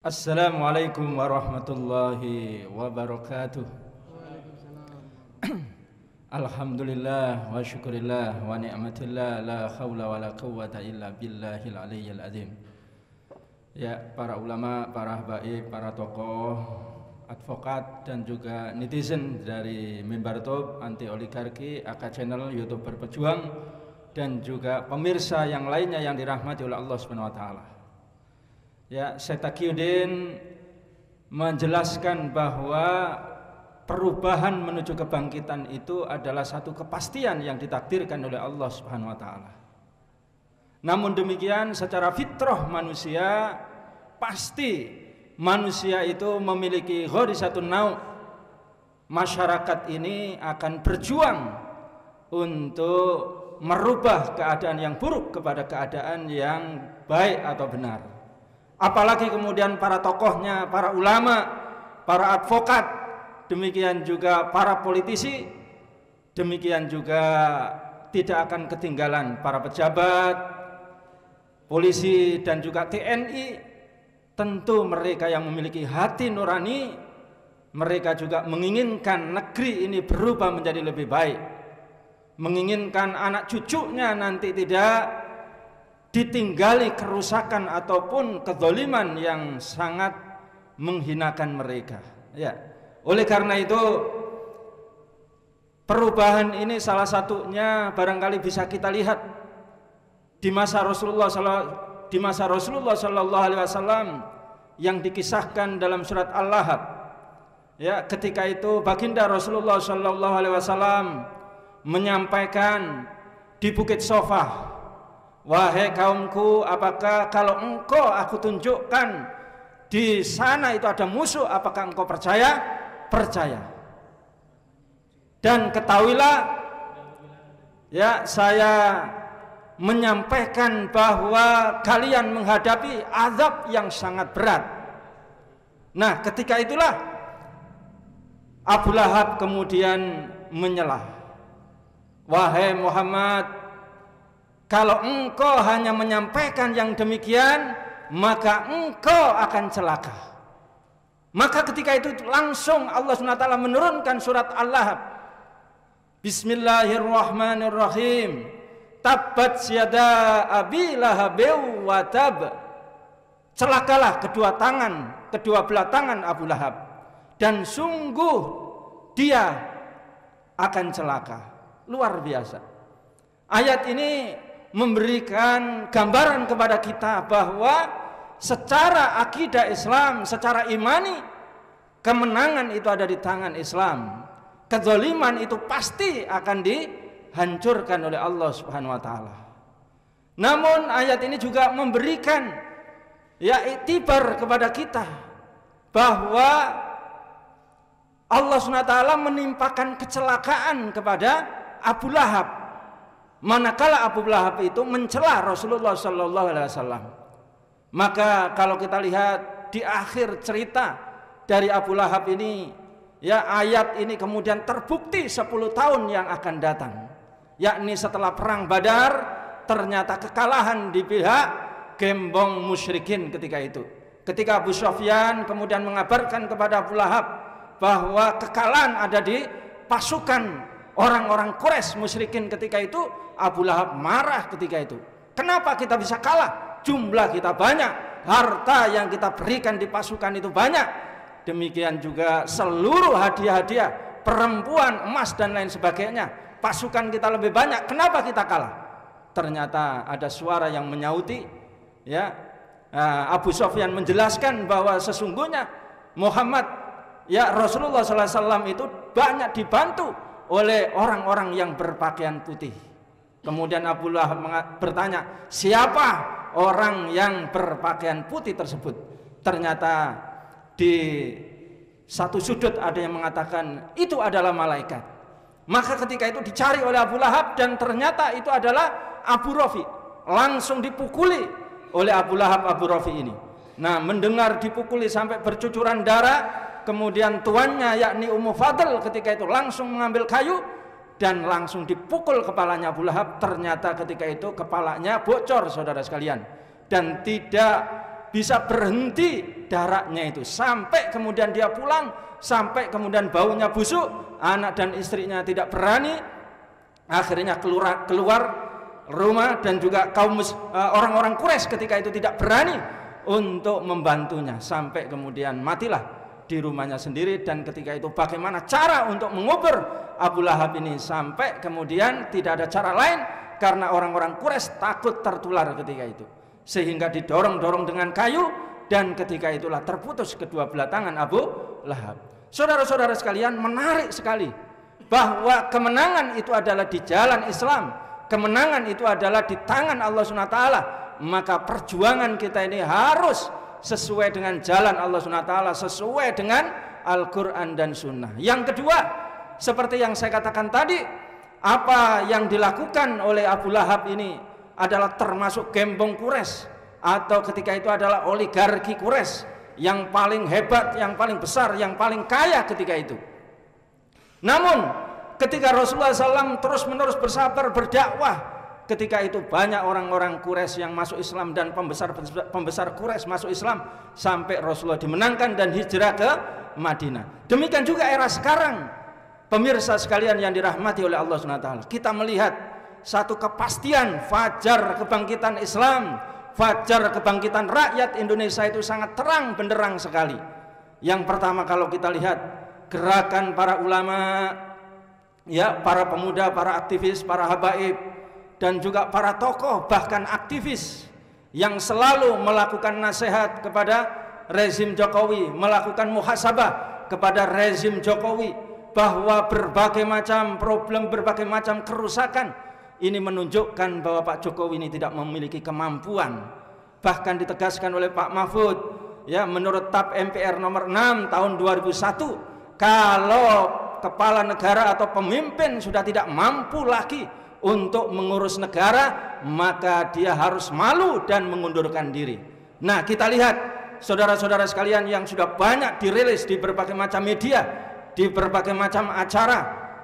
Assalamualaikum warahmatullahi wabarakatuh. Alhamdulillah wa syukurillah wa ni'matillah la khawla wa la quwwata illa billahil aliyyil azim. Ya, para ulama, para habaib, para tokoh, advokat dan juga netizen dari Mimbar Top, Anti Oligarki, AK Channel, YouTube Berpejuang, dan juga pemirsa yang lainnya yang dirahmati oleh Allah Subhanahu wa taala. Ya, Syekh Taqiyuddin menjelaskan bahwa perubahan menuju kebangkitan itu adalah satu kepastian yang ditakdirkan oleh Allah Subhanahu wa taala. Namun demikian, secara fitrah manusia pasti manusia itu memiliki gharizatun nau'. Masyarakat ini akan berjuang untuk merubah keadaan yang buruk kepada keadaan yang baik atau benar. Apalagi kemudian para tokohnya, para ulama, para advokat, demikian juga para politisi, demikian juga tidak akan ketinggalan para pejabat, polisi dan juga TNI. Tentu mereka yang memiliki hati nurani, mereka juga menginginkan negeri ini berubah menjadi lebih baik, menginginkan anak cucunya nanti tidak ditinggali kerusakan ataupun kezaliman yang sangat menghinakan mereka. Ya, oleh karena itu perubahan ini salah satunya barangkali bisa kita lihat di masa Rasulullah Sallallahu Alaihi Wasallam yang dikisahkan dalam surat Al-Lahab. Ya, ketika itu baginda Rasulullah Sallallahu Alaihi Wasallam menyampaikan di Bukit Shofah, wahai kaumku, apakah kalau engkau aku tunjukkan di sana itu ada musuh, apakah engkau percaya? Percaya. Dan ketahuilah, ya, saya menyampaikan bahwa kalian menghadapi azab yang sangat berat. Nah, ketika itulah Abu Lahab kemudian menyelah, wahai Muhammad, kalau engkau hanya menyampaikan yang demikian, maka engkau akan celaka. Maka ketika itu langsung Allah SWT menurunkan surat Al-Lahab. Bismillahirrahmanirrahim. Tabbat yada abi lahabin wa tab. Celakalah kedua belah tangan Abu Lahab, dan sungguh dia akan celaka. Luar biasa. Ayat ini memberikan gambaran kepada kita bahwa secara akidah Islam, secara imani, kemenangan itu ada di tangan Islam. Kezaliman itu pasti akan dihancurkan oleh Allah Subhanahu wa taala. Namun ayat ini juga memberikan iktibar kepada kita bahwa Allah Subhanahu wa taala menimpakan kecelakaan kepada Abu Lahab manakala Abu Lahab itu mencela Rasulullah Sallallahu Alaihi Wasallam. Maka kalau kita lihat di akhir cerita dari Abu Lahab ini, ya, ayat ini kemudian terbukti 10 tahun yang akan datang, yakni setelah perang Badar, ternyata kekalahan di pihak gembong musyrikin ketika itu. Ketika Abu Sufyan kemudian mengabarkan kepada Abu Lahab bahwa kekalahan ada di pasukan orang-orang Quraisy musyrikin ketika itu, Abu Lahab marah ketika itu. Kenapa kita bisa kalah? Jumlah kita banyak, harta yang kita berikan di pasukan itu banyak, demikian juga seluruh hadiah-hadiah, perempuan, emas dan lain sebagainya, pasukan kita lebih banyak. Kenapa kita kalah? Ternyata ada suara yang menyauti, ya, Abu Sufyan menjelaskan bahwa sesungguhnya Muhammad, ya, Rasulullah SAW itu banyak dibantu oleh orang-orang yang berpakaian putih. Kemudian Abu Lahab bertanya, siapa orang yang berpakaian putih tersebut? Ternyata di satu sudut ada yang mengatakan itu adalah malaikat. Maka ketika itu dicari oleh Abu Lahab dan ternyata itu adalah Abu Rafi. Langsung dipukuli oleh Abu Lahab Abu Rafi ini. Nah, mendengar dipukuli sampai bercucuran darah, kemudian tuannya yakni Ummu Fadl ketika itu langsung mengambil kayu dan langsung dipukul kepalanya Abu Lahab. Ternyata ketika itu kepalanya bocor, saudara sekalian, dan tidak bisa berhenti darahnya itu, sampai kemudian dia pulang, sampai kemudian baunya busuk, anak dan istrinya tidak berani, akhirnya keluar rumah, dan juga kaum orang-orang Quraisy ketika itu tidak berani untuk membantunya, sampai kemudian matilah di rumahnya sendiri. Dan ketika itu bagaimana cara untuk mengubur Abu Lahab ini, sampai kemudian tidak ada cara lain karena orang-orang Quraisy takut tertular ketika itu, sehingga didorong-dorong dengan kayu, dan ketika itulah terputus kedua belah tangan Abu Lahab. Saudara-saudara sekalian, menarik sekali bahwa kemenangan itu adalah di jalan Islam, kemenangan itu adalah di tangan Allah SWT. Maka perjuangan kita ini harus sesuai dengan jalan Allah SWT, sesuai dengan Al-Quran dan Sunnah. Yang kedua, seperti yang saya katakan tadi, apa yang dilakukan oleh Abu Lahab ini adalah termasuk gembong Quraisy, atau ketika itu adalah oligarki Quraisy yang paling hebat, yang paling besar, yang paling kaya ketika itu. Namun ketika Rasulullah SAW terus-menerus bersabar berdakwah, ketika itu banyak orang-orang Quraisy yang masuk Islam dan pembesar Quraisy masuk Islam, sampai Rasulullah dimenangkan dan hijrah ke Madinah. Demikian juga era sekarang, pemirsa sekalian yang dirahmati oleh Allah SWT, kita melihat satu kepastian fajar kebangkitan Islam, fajar kebangkitan rakyat Indonesia itu sangat terang benderang sekali. Yang pertama, kalau kita lihat gerakan para ulama, ya, para pemuda, para aktivis, para habaib, dan juga para tokoh bahkan aktivis yang selalu melakukan nasihat kepada rezim Jokowi, melakukan muhasabah kepada rezim Jokowi bahwa berbagai macam problem, berbagai macam kerusakan ini menunjukkan bahwa Pak Jokowi ini tidak memiliki kemampuan. Bahkan ditegaskan oleh Pak Mahfud, ya, menurut TAP MPR nomor 6 tahun 2001, kalau kepala negara atau pemimpin sudah tidak mampu lagi untuk mengurus negara, maka dia harus malu dan mengundurkan diri. Nah, kita lihat saudara-saudara sekalian yang sudah banyak dirilis di berbagai macam media, di berbagai macam acara,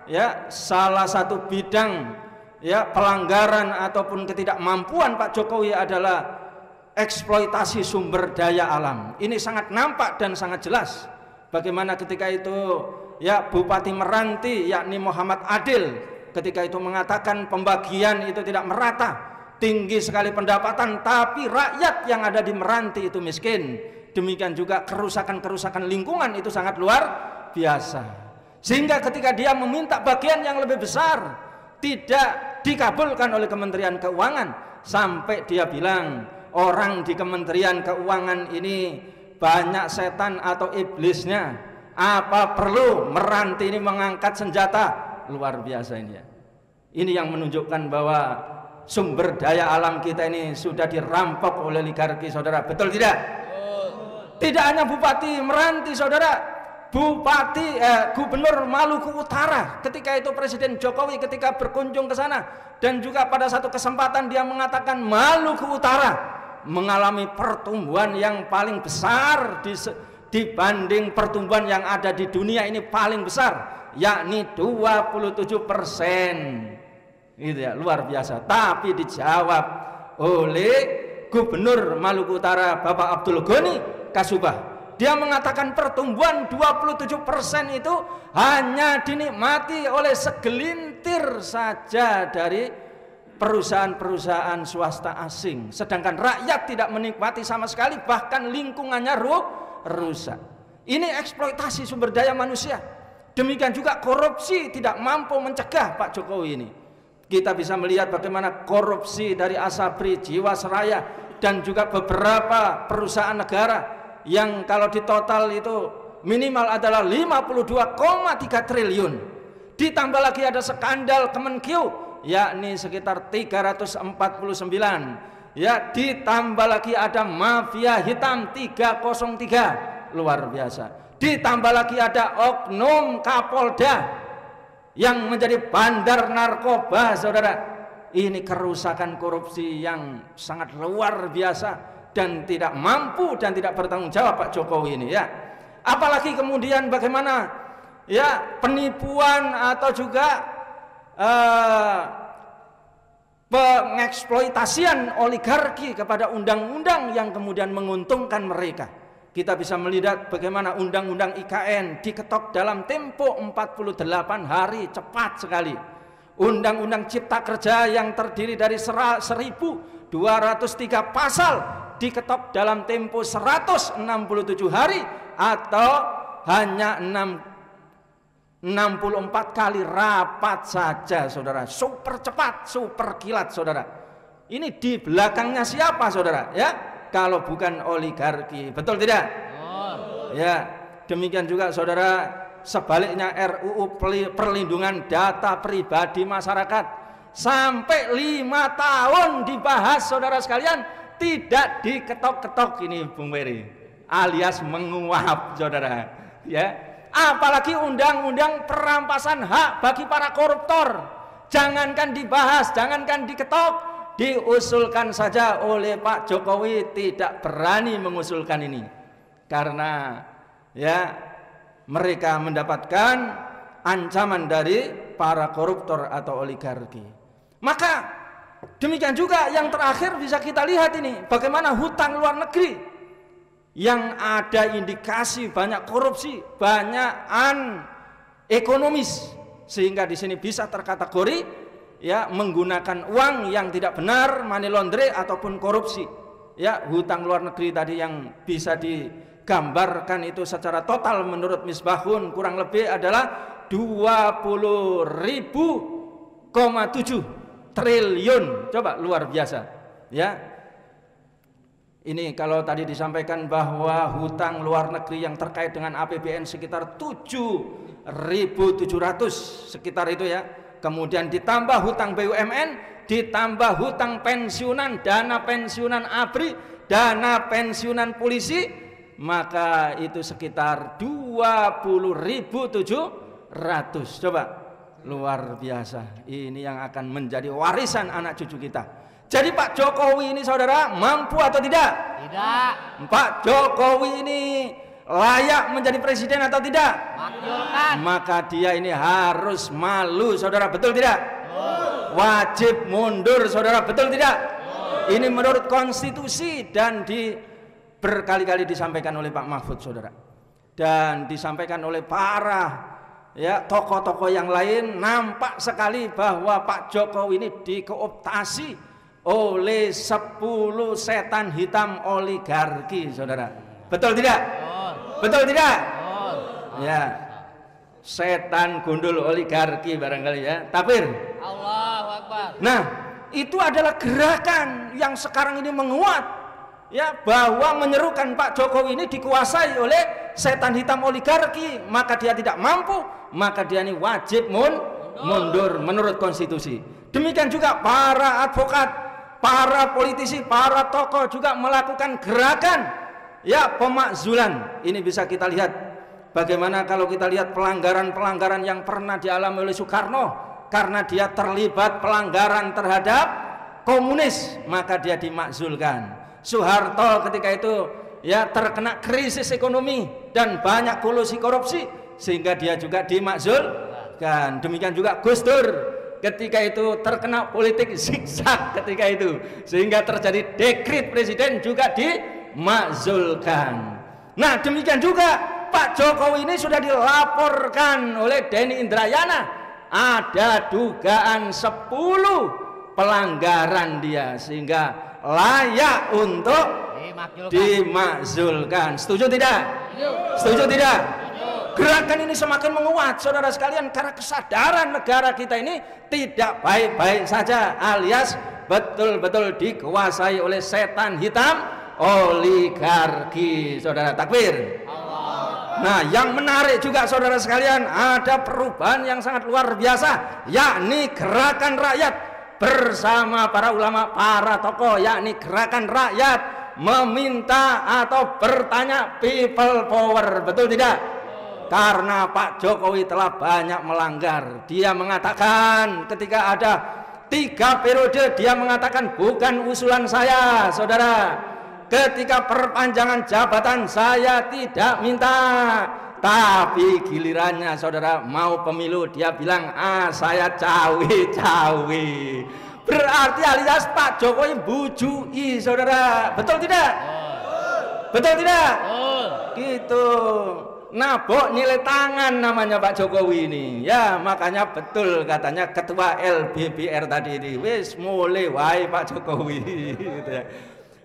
ya, salah satu bidang, ya, pelanggaran ataupun ketidakmampuan Pak Jokowi adalah eksploitasi sumber daya alam. Ini sangat nampak dan sangat jelas bagaimana ketika itu, ya, Bupati Meranti yakni Muhammad Adil ketika itu mengatakan pembagian itu tidak merata, tinggi sekali pendapatan, tapi rakyat yang ada di Meranti itu miskin. Demikian juga kerusakan-kerusakan lingkungan itu sangat luar biasa, sehingga ketika dia meminta bagian yang lebih besar tidak dikabulkan oleh Kementerian Keuangan, sampai dia bilang orang di Kementerian Keuangan ini banyak setan atau iblisnya, apa perlu Meranti ini mengangkat senjata. Luar biasa ini, ya. Ini yang menunjukkan bahwa sumber daya alam kita ini sudah dirampok oleh oligarki, saudara. Betul tidak? Tidak hanya Bupati Meranti, saudara, Gubernur Maluku Utara ketika itu Presiden Jokowi ketika berkunjung ke sana, dan juga pada satu kesempatan dia mengatakan Maluku Utara mengalami pertumbuhan yang paling besar dibanding pertumbuhan yang ada di dunia ini, paling besar, yakni 27%, gitu ya, luar biasa. Tapi dijawab oleh Gubernur Maluku Utara Bapak Abdul Ghani Kasubah. Dia mengatakan pertumbuhan 27% itu hanya dinikmati oleh segelintir saja dari perusahaan-perusahaan swasta asing, sedangkan rakyat tidak menikmati sama sekali, bahkan lingkungannya rusak. Ini eksploitasi sumber daya manusia. Demikian juga korupsi tidak mampu mencegah Pak Jokowi ini. Kita bisa melihat bagaimana korupsi dari Asabri, Jiwasraya, dan juga beberapa perusahaan negara yang kalau ditotal itu minimal adalah 52,3 triliun. Ditambah lagi ada skandal Kemenkeu, yakni sekitar 349. Ya, ditambah lagi ada mafia hitam 303, luar biasa. Ditambah lagi ada oknum Kapolda yang menjadi bandar narkoba, saudara. Ini kerusakan korupsi yang sangat luar biasa dan tidak mampu dan tidak bertanggung jawab Pak Jokowi ini, ya. Apalagi kemudian bagaimana, ya, penipuan atau juga pengeksploitasian oligarki kepada undang-undang yang kemudian menguntungkan mereka. Kita bisa melihat bagaimana undang-undang IKN diketok dalam tempo 48 hari, cepat sekali. Undang-undang Cipta Kerja yang terdiri dari 1.203 pasal diketok dalam tempo 167 hari atau hanya 64 kali rapat saja, saudara. Super cepat, super kilat, saudara. Ini di belakangnya siapa, saudara? Ya, kalau bukan oligarki, betul tidak? Ya, demikian juga, saudara. Sebaliknya RUU perlindungan data pribadi masyarakat sampai 5 tahun dibahas, saudara sekalian, tidak diketok-ketok ini, Bung Ferry, alias menguap, saudara. Ya. Apalagi undang-undang perampasan hak bagi para koruptor, jangankan dibahas, jangankan diketok, diusulkan saja oleh Pak Jokowi tidak berani mengusulkan ini karena ya mereka mendapatkan ancaman dari para koruptor atau oligarki. Maka demikian juga yang terakhir bisa kita lihat ini, bagaimana hutang luar negeri yang ada indikasi banyak korupsi, banyak ekonomis, sehingga di sini bisa terkategori ya menggunakan uang yang tidak benar, money laundering ataupun korupsi. Ya, hutang luar negeri tadi yang bisa digambarkan itu secara total menurut Misbahun kurang lebih adalah 20.7 triliun. Coba, luar biasa. Ya. Ini kalau tadi disampaikan bahwa hutang luar negeri yang terkait dengan APBN sekitar 7.700 sekitar itu ya. Kemudian ditambah hutang BUMN, ditambah hutang pensiunan, dana pensiunan ABRI, dana pensiunan polisi, maka itu sekitar 20.700. Coba, luar biasa. Ini yang akan menjadi warisan anak cucu kita. Jadi Pak Jokowi ini, saudara, mampu atau tidak? Tidak. Pak Jokowi ini layak menjadi presiden atau tidak? Maklumkan. Maka dia ini harus malu, saudara, betul tidak? Wajib mundur, saudara, betul tidak? Ini menurut konstitusi dan berkali-kali disampaikan oleh Pak Mahfud, saudara. Dan disampaikan oleh para ya tokoh-tokoh yang lain. Nampak sekali bahwa Pak Jokowi ini dikooptasi oleh 10 setan hitam oligarki, saudara. Betul tidak? Betul tidak? Ya, setan gundul oligarki barangkali ya. Takbir. Allahu Akbar. Nah, itu adalah gerakan yang sekarang ini menguat, ya, bahwa menyerukan Pak Jokowi ini dikuasai oleh setan hitam oligarki, maka dia tidak mampu, maka dia ini wajib mundur menurut konstitusi. Demikian juga para advokat, para politisi, para tokoh juga melakukan gerakan ya pemakzulan. Ini bisa kita lihat bagaimana kalau kita lihat pelanggaran-pelanggaran yang pernah dialami oleh Soekarno karena dia terlibat pelanggaran terhadap komunis, maka dia dimakzulkan. Soeharto ketika itu ya terkena krisis ekonomi dan banyak kolusi korupsi sehingga dia juga dimakzulkan. Demikian juga Gus Dur ketika itu terkena politik zigzag ketika itu sehingga terjadi dekret presiden juga dimakzulkan. Nah, demikian juga Pak Jokowi ini sudah dilaporkan oleh Denny Indrayana ada dugaan 10 pelanggaran dia sehingga layak untuk dimakzulkan. Setuju tidak? Setuju tidak? Gerakan ini semakin menguat, saudara sekalian, karena kesadaran negara kita ini tidak baik-baik saja, alias betul-betul dikuasai oleh setan hitam oligarki, saudara. Takbir. Nah, yang menarik juga, saudara sekalian, ada perubahan yang sangat luar biasa, yakni gerakan rakyat bersama para ulama, para tokoh, yakni gerakan rakyat meminta atau bertanya people power. Betul tidak? Karena Pak Jokowi telah banyak melanggar. Dia mengatakan ketika ada 3 periode, dia mengatakan bukan usulan saya, saudara. Ketika perpanjangan jabatan saya tidak minta, tapi gilirannya saudara mau pemilu dia bilang saya cawe-cawe. Berarti alias Pak Jokowi bujui, saudara. Betul tidak? Betul tidak? Gitu. Nabok nilai tangan namanya Pak Jokowi ini. Ya, makanya betul katanya ketua LBBR tadi ini. Wis mulai wae Pak Jokowi gitu ya.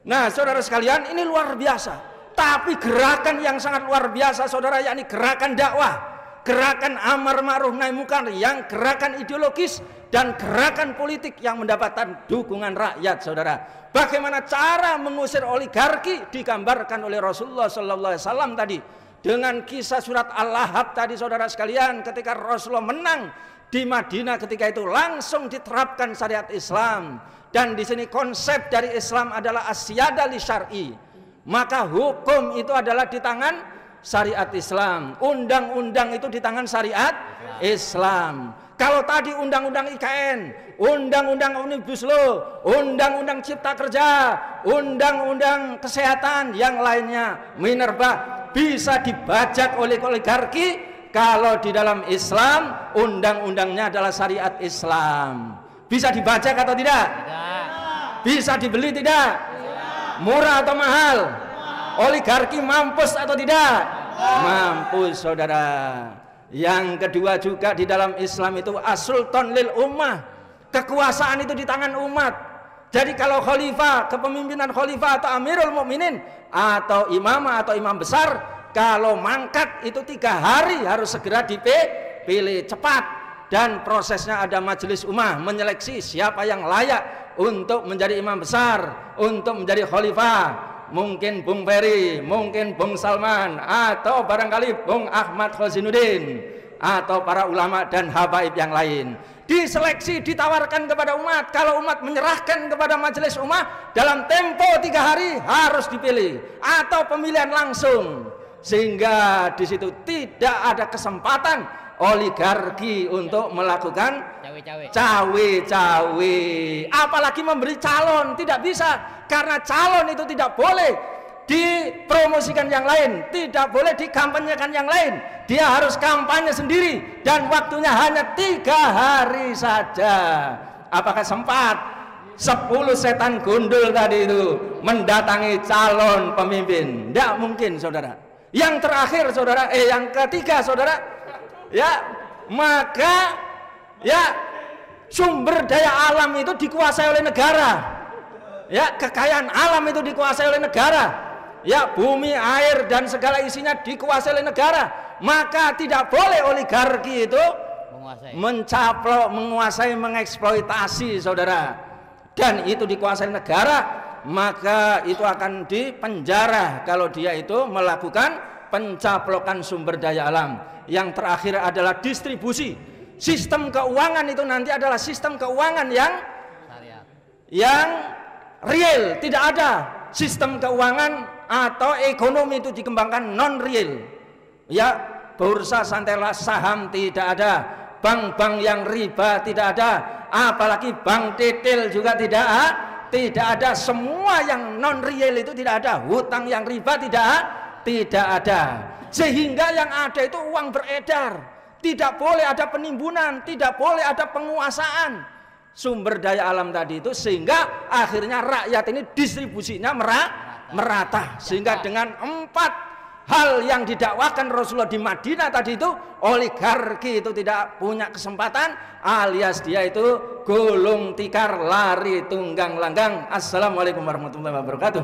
Nah, saudara sekalian, ini luar biasa. Tapi gerakan yang sangat luar biasa, saudara, yakni gerakan dakwah, gerakan amar ma'ruf nahi munkar, yang gerakan ideologis dan gerakan politik yang mendapatkan dukungan rakyat, saudara. Bagaimana cara mengusir oligarki digambarkan oleh Rasulullah sallallahu alaihi wasallam tadi dengan kisah surat Al-Lahab tadi, saudara sekalian. Ketika Rasulullah menang di Madinah ketika itu langsung diterapkan syariat Islam, dan di sini konsep dari Islam adalah asyada li syar'i, maka hukum itu adalah di tangan syariat Islam, undang-undang itu di tangan syariat Islam. Kalau tadi undang-undang IKN, undang-undang Omnibus Law, undang-undang Cipta Kerja, undang-undang kesehatan, yang lainnya Minerba bisa dibajak oleh oligarki. Kalau di dalam Islam undang-undangnya adalah syariat Islam. Bisa dibajak atau tidak? Tidak. Bisa dibeli tidak? Murah atau mahal? Oligarki mampus atau tidak? Mampus, saudara. Yang kedua juga di dalam Islam itu as-sultan lil ummah, kekuasaan itu di tangan umat. Jadi kalau khalifah, kepemimpinan khalifah atau amirul mukminin atau imamah atau imam besar, kalau mangkat itu 3 hari harus segera dipilih cepat, dan prosesnya ada majelis ummah menyeleksi siapa yang layak untuk menjadi imam besar, untuk menjadi khalifah. Mungkin Bung Ferry, mungkin Bung Salman, atau barangkali Bung Ahmad Khosinuddin, atau para ulama dan habaib yang lain. Diseleksi, ditawarkan kepada umat. Kalau umat menyerahkan kepada majelis ummah, dalam tempo 3 hari harus dipilih, atau pemilihan langsung. Sehingga di situ tidak ada kesempatan oligarki untuk melakukan cawe-cawe, apalagi memberi calon. Tidak bisa, karena calon itu tidak boleh dipromosikan yang lain, tidak boleh dikampanyekan yang lain. Dia harus kampanye sendiri, dan waktunya hanya 3 hari saja. Apakah sempat 10 setan gundul tadi itu mendatangi calon pemimpin? Tidak mungkin, saudara. Yang terakhir, saudara, yang ketiga, saudara, ya, maka ya sumber daya alam itu dikuasai oleh negara. Ya, kekayaan alam itu dikuasai oleh negara. Ya, bumi, air dan segala isinya dikuasai oleh negara. Maka tidak boleh oligarki itu mencaplok, menguasai, mengeksploitasi, saudara. Dan itu dikuasai negara, maka itu akan dipenjara kalau dia itu melakukan pencaplokan sumber daya alam. Yang terakhir adalah distribusi. Sistem keuangan itu nanti adalah sistem keuangan yang real. Tidak ada sistem keuangan atau ekonomi itu dikembangkan non real. Ya, bursa santela saham tidak ada, bank-bank yang riba tidak ada, apalagi bank detail juga tidak ada. Semua yang non real itu tidak ada. Hutang yang riba tidak ada. Sehingga yang ada itu uang beredar. Tidak boleh ada penimbunan, tidak boleh ada penguasaan sumber daya alam tadi itu, sehingga akhirnya rakyat ini distribusinya merata. Sehingga dengan 4 hal yang didakwakan Rasulullah di Madinah tadi itu, oligarki itu tidak punya kesempatan, alias dia itu gulung tikar, lari tunggang langgang. Assalamualaikum warahmatullahi wabarakatuh.